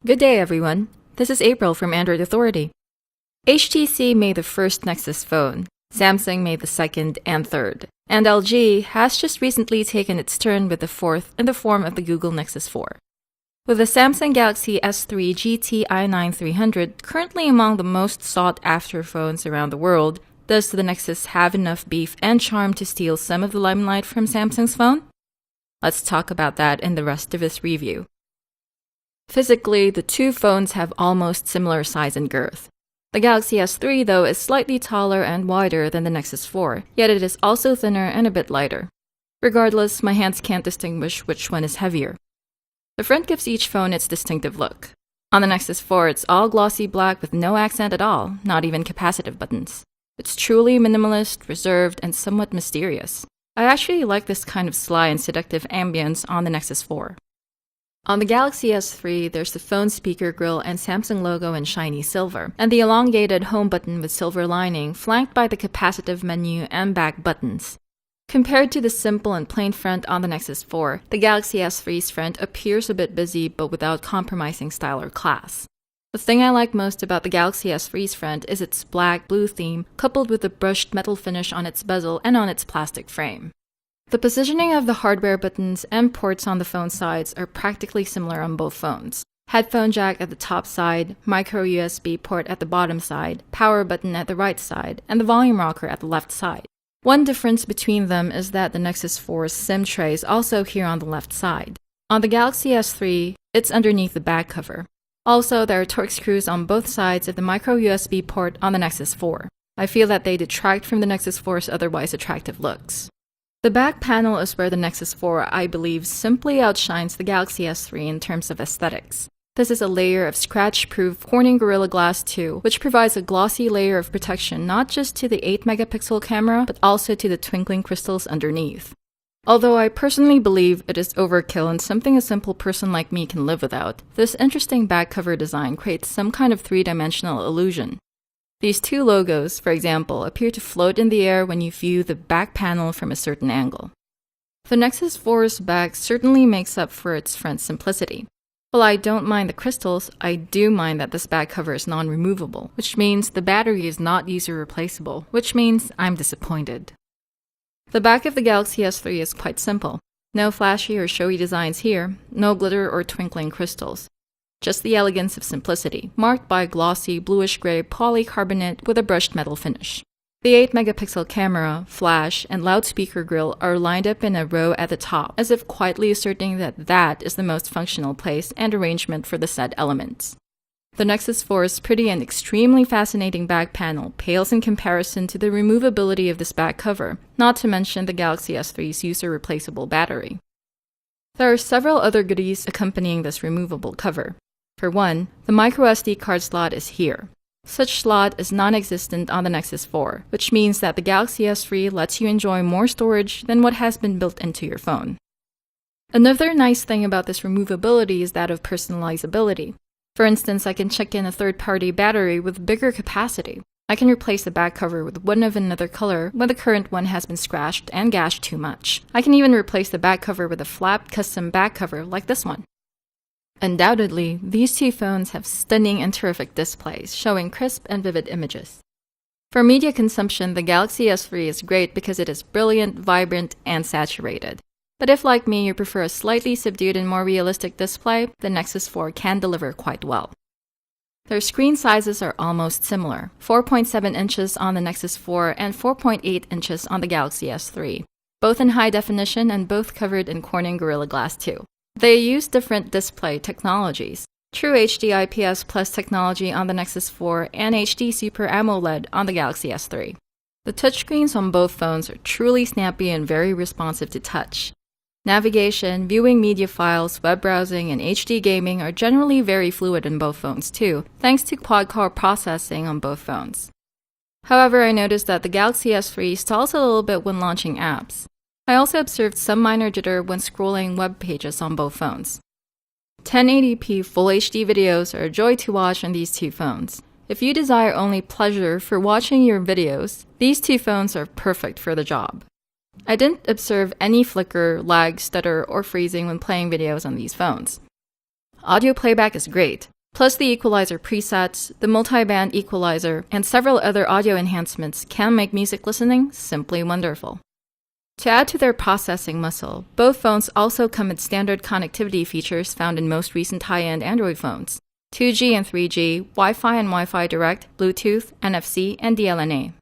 Good day, everyone. This is April from Android Authority. HTC made the first Nexus phone, Samsung made the second and third, and LG has just recently taken its turn with the fourth in the form of the Google Nexus 4. With the Samsung Galaxy S3 GT i9 300 currently among the most sought-after phones around the world, does the Nexus have enough beef and charm to steal some of the limelight from Samsung's phone? Let's talk about that in the rest of this review. Physically, the two phones have almost similar size and girth. The Galaxy S3, though, is slightly taller and wider than the Nexus 4, yet it is also thinner and a bit lighter. Regardless, my hands can't distinguish which one is heavier. The front gives each phone its distinctive look. On the Nexus 4, it's all glossy black with no accent at all, not even capacitive buttons. It's truly minimalist, reserved, and somewhat mysterious. I actually like this kind of sly and seductive ambience on the Nexus 4. On the Galaxy S3, there's the phone speaker grille and Samsung logo in shiny silver, and the elongated home button with silver lining flanked by the capacitive menu and back buttons. Compared to the simple and plain front on the Nexus 4, the Galaxy S3's front appears a bit busy but without compromising style or class. The thing I like most about the Galaxy S3's front is its black-blue theme, coupled with the brushed metal finish on its bezel and on its plastic frame. The positioning of the hardware buttons and ports on the phone sides are practically similar on both phones. Headphone jack at the top side, micro USB port at the bottom side, power button at the right side, and the volume rocker at the left side. One difference between them is that the Nexus 4's SIM tray is also here on the left side. On the Galaxy S3, it's underneath the back cover. Also, there are Torx screws on both sides of the micro USB port on the Nexus 4. I feel that they detract from the Nexus 4's otherwise attractive looks. The back panel is where the Nexus 4, I believe, simply outshines the Galaxy S3 in terms of aesthetics. This is a layer of scratch-proof Corning Gorilla Glass 2, which provides a glossy layer of protection not just to the 8-megapixel camera, but also to the twinkling crystals underneath. Although I personally believe it is overkill and something a simple person like me can live without, this interesting back cover design creates some kind of three-dimensional illusion. These two logos, for example, appear to float in the air when you view the back panel from a certain angle. The Nexus 4's back certainly makes up for its front simplicity. While I don't mind the crystals, I do mind that this back cover is non-removable, which means the battery is not user-replaceable, which means I'm disappointed. The back of the Galaxy S3 is quite simple. No flashy or showy designs here, no glitter or twinkling crystals. Just the elegance of simplicity, marked by glossy bluish-gray polycarbonate with a brushed metal finish. The 8-megapixel camera, flash, and loudspeaker grille are lined up in a row at the top, as if quietly asserting that that is the most functional place and arrangement for the said elements. The Nexus 4's pretty and extremely fascinating back panel pales in comparison to the removability of this back cover, not to mention the Galaxy S3's user-replaceable battery. There are several other goodies accompanying this removable cover. For one, the microSD card slot is here. Such slot is non-existent on the Nexus 4, which means that the Galaxy S3 lets you enjoy more storage than what has been built into your phone. Another nice thing about this removability is that of personalizability. For instance, I can check in a third-party battery with bigger capacity. I can replace the back cover with one of another color when the current one has been scratched and gashed too much. I can even replace the back cover with a flapped custom back cover like this one. Undoubtedly, these two phones have stunning and terrific displays, showing crisp and vivid images. For media consumption, the Galaxy S3 is great because it is brilliant, vibrant, and saturated. But if, like me, you prefer a slightly subdued and more realistic display, the Nexus 4 can deliver quite well. Their screen sizes are almost similar, 4.7 inches on the Nexus 4 and 4.8 inches on the Galaxy S3, both in high definition and both covered in Corning Gorilla Glass 2. They use different display technologies, True HD IPS Plus technology on the Nexus 4 and HD Super AMOLED on the Galaxy S3. The touchscreens on both phones are truly snappy and very responsive to touch. Navigation, viewing media files, web browsing, and HD gaming are generally very fluid in both phones too, thanks to quad-core processing on both phones. However, I noticed that the Galaxy S3 stalls a little bit when launching apps. I also observed some minor jitter when scrolling web pages on both phones. 1080p Full HD videos are a joy to watch on these two phones. If you desire only pleasure for watching your videos, these two phones are perfect for the job. I didn't observe any flicker, lag, stutter, or freezing when playing videos on these phones. audio playback is great. Plus the equalizer presets, the multi-band equalizer, and several other audio enhancements can make music listening simply wonderful. To add to their processing muscle, both phones also come with standard connectivity features found in most recent high-end Android phones: 2G and 3G, Wi-Fi and Wi-Fi Direct, Bluetooth, NFC, and DLNA.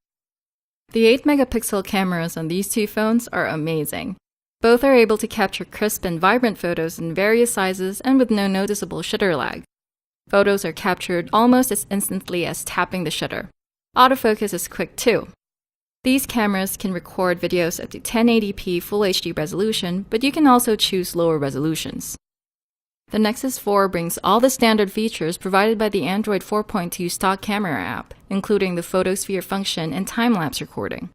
The 8-megapixel cameras on these two phones are amazing. Both are able to capture crisp and vibrant photos in various sizes and with no noticeable shutter lag. Photos are captured almost as instantly as tapping the shutter. Autofocus is quick too. These cameras can record videos up to 1080p Full HD resolution, but you can also choose lower resolutions. The Nexus 4 brings all the standard features provided by the Android 4.2 stock camera app, including the photosphere function and time-lapse recording.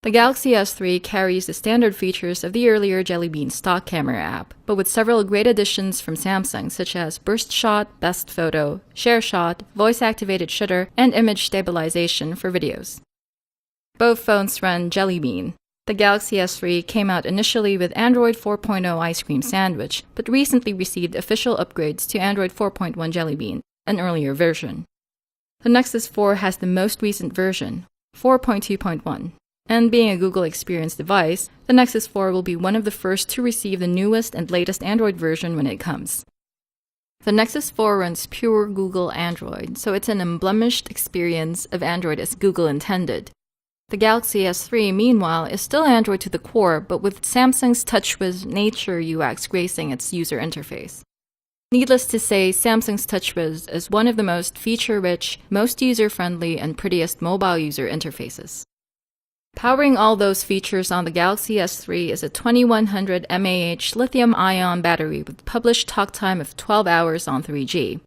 The Galaxy S3 carries the standard features of the earlier Jelly Bean stock camera app, but with several great additions from Samsung such as Burst Shot, Best Photo, Share Shot, Voice-Activated Shutter, and Image Stabilization for videos. Both phones run Jelly Bean. The Galaxy S3 came out initially with Android 4.0 Ice Cream Sandwich, but recently received official upgrades to Android 4.1 Jelly Bean, an earlier version. The Nexus 4 has the most recent version, 4.2.1. And being a Google Experience device, the Nexus 4 will be one of the first to receive the newest and latest Android version when it comes. The Nexus 4 runs pure Google Android, so it's an unblemished experience of Android as Google intended. The Galaxy S3, meanwhile, is still Android to the core, but with Samsung's TouchWiz Nature UX gracing its user interface. Needless to say, Samsung's TouchWiz is one of the most feature-rich, most user-friendly, and prettiest mobile user interfaces. Powering all those features on the Galaxy S3 is a 2100 mAh lithium-ion battery with published talk time of 12 hours on 3G.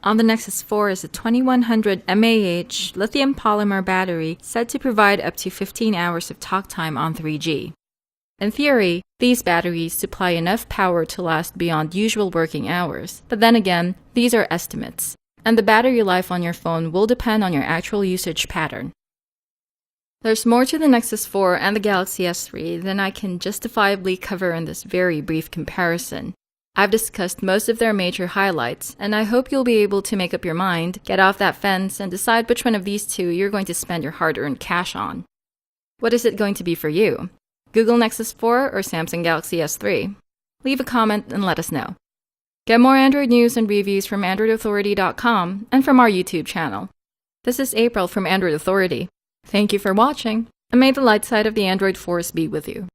On the Nexus 4 is a 2100 mAh lithium polymer battery said to provide up to 15 hours of talk time on 3G. In theory, these batteries supply enough power to last beyond usual working hours, but then again, these are estimates, and the battery life on your phone will depend on your actual usage pattern. There's more to the Nexus 4 and the Galaxy S3 than I can justifiably cover in this very brief comparison. I've discussed most of their major highlights, and I hope you'll be able to make up your mind, get off that fence, and decide which one of these two you're going to spend your hard-earned cash on. What is it going to be for you? Google Nexus 4 or Samsung Galaxy S3? Leave a comment and let us know. Get more Android news and reviews from AndroidAuthority.com and from our YouTube channel. This is April from Android Authority. Thank you for watching, and may the light side of the Android force be with you.